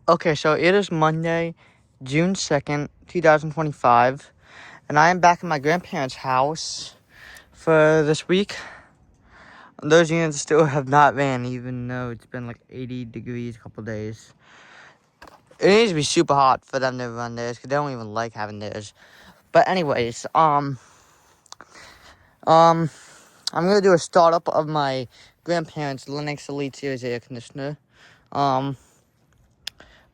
Okay, so it is Monday, June 2nd, 2025, and I am back in my grandparents' house for this week. Those units still have not ran, even though it's been like 80 degrees a couple days. It needs to be super hot for them to run theirs, because they don't even like having theirs. But anyways, I'm gonna do a startup of my grandparents' Lennox Elite Series air conditioner.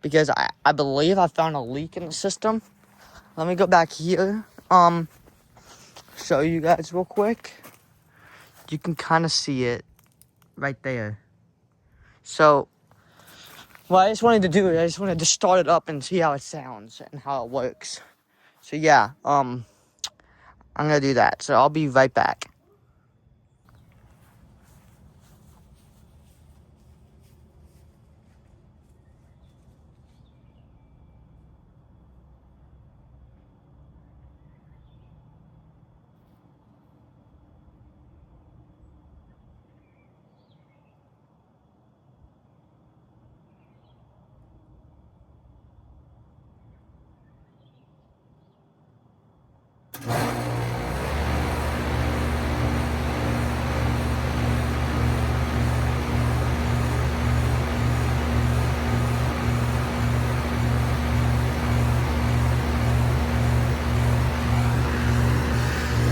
Because I believe I found a leak in the system. Let me go back here. Show you guys real quick. You can kind of see it right there. So, what I just wanted to do is I just wanted to start it up and see how it sounds and how it works. So yeah, I'm gonna do that. So I'll be right back.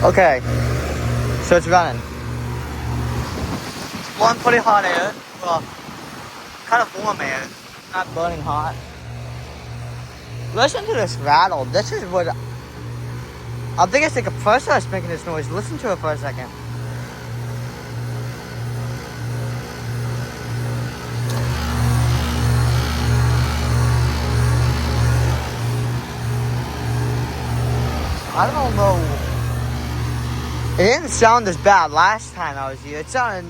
Okay, so it's running. It's blowing pretty hot air. Well, kind of warm air, not burning hot. Listen to this rattle. This is what I think it's the compressor that's making this noise. Listen to it for a second. I don't know. It didn't sound as bad last time I was here. It sounded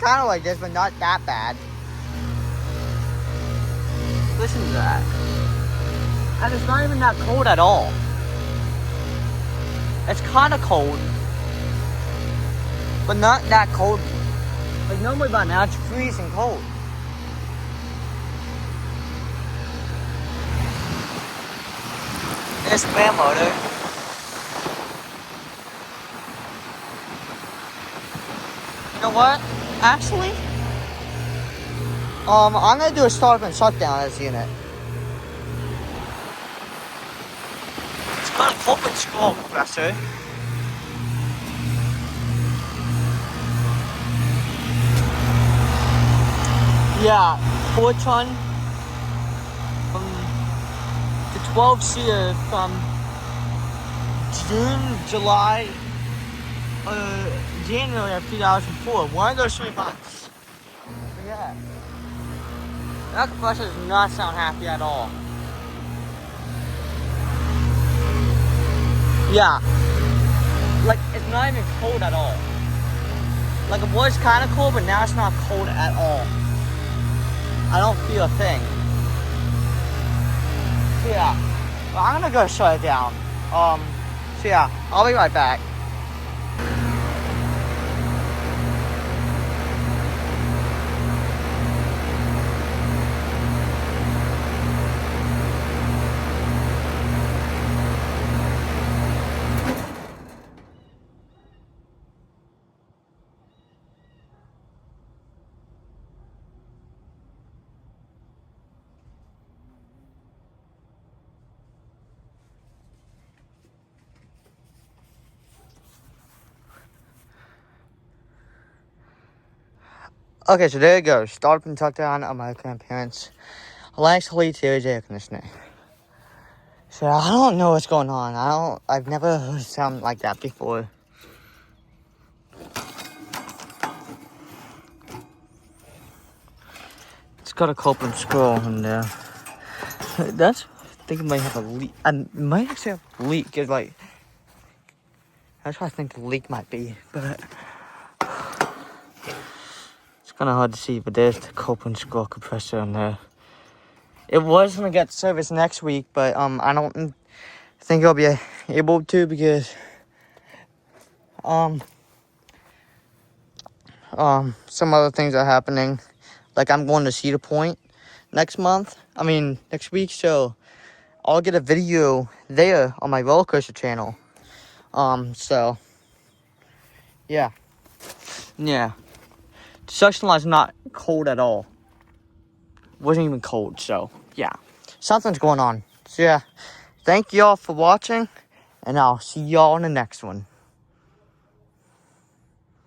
kind of like this, but not that bad. Listen to that. And it's not even that cold at all. It's kind of cold, but not that cold. Like normally by now it's freezing cold. It's fan motor. You know what? Actually, I'm gonna do a startup and shutdown of this unit. It's got a open scroll compressor. Yeah, 4-ton to 12-seater from July, January of 2004. One of those 3 months. Yeah. That compressor does not sound happy at all. Yeah. Like, it's not even cold at all. Like, it was kind of cold, but now it's not cold at all. I don't feel a thing. So yeah, well, I'm gonna go shut it down. So yeah, I'll be right back. Okay, so there you go. Start up and tuck down on my grandparents' Lennox Elite Series air conditioner. So I don't know what's going on. I've never heard something like that before. It's got a coupling scroll in there. I think it might have a leak. I might actually have a leak. It's like, that's what I think the leak might be, but it's kind of hard to see. But there's the coupling scroll compressor in there. It was gonna get serviced next week, but I don't think I'll be able to because some other things are happening. Like I'm going to Cedar Point next week, so I'll get a video there on my roller coaster channel. So yeah. The section line's not cold at all. Wasn't even cold, so yeah. Something's going on. So yeah. Thank y'all for watching, and I'll see y'all in the next one.